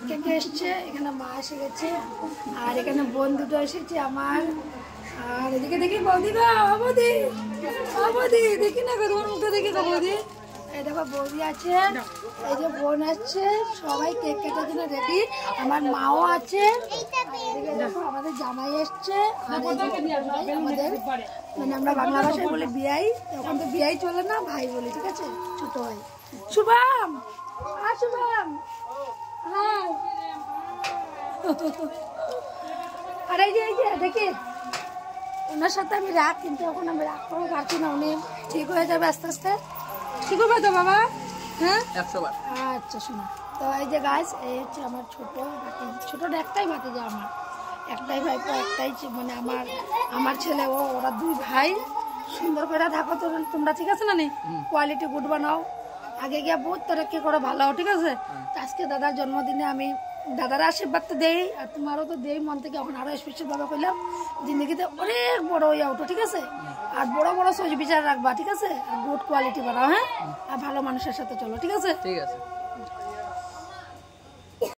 কে কে এসছে, এখানে মা এসে গেছে, আর এখানে বোন দুটো এসেছে আমার। আর এদিকে দেখি বৌদি গো, বৌদি বৌদি দেখি না গো, তোমার মুখটা দেখি গো বৌদি। এই দেখো বৌদি আছে, এই যে বোন আসছে, সবাই কেক কাটার জন্য রেডি। আমার মাও আছে, এদিকে দেখো আমাদের জামাই এসছে। আর আমাদের মানে আমরা বাংলা ভাষায় বলি বিয়াই, এখন তো বিয়াই চলে না, ভাই বলি, ঠিক আছে, ছোট ভাই। শুভম, আর শুভম, হ্যাঁ। আর এই যে দেখি ওনার সাথে আমি রাগ, কিন্তু এখন আমি রাগ করবো পারছি না, উনি ঠিক হয়ে যাবে আস্তে আস্তে। ঠিক হবে তো বাবা? হ্যাঁ, 100 বার। আচ্ছা শোনা, তো এই যে গাছ, এই হচ্ছে আমার ছোট একটাই ভাতিজা, আমার একটাই ভাই, একটাই মানে আমার ছেলে, ওরা দুই ভাই। সুন্দর করে থাকো তো তোমরা, ঠিক আছে না? নি কোয়ালিটি গুড বানাও, আগে গিয়ে বহুত তরক্কি করে ভালো, ঠিক আছে? আজকে দাদার জন্মদিনে আমি দাদার আশীর্বাদ তো দেই, আর তোমারও তো দেই মন থেকে। এখন আরো স্পেশাল ভাবে কইলাম, জিন্দগিতে অনেক বড় হয়ে ওঠো, ঠিক আছে? আর বড় বড় সোচ বিচার রাখবা, ঠিক আছে? আর গুড কোয়ালিটি বানাও, হ্যাঁ, আর ভালো মানুষের সাথে চলো, ঠিক আছে? ঠিক আছে।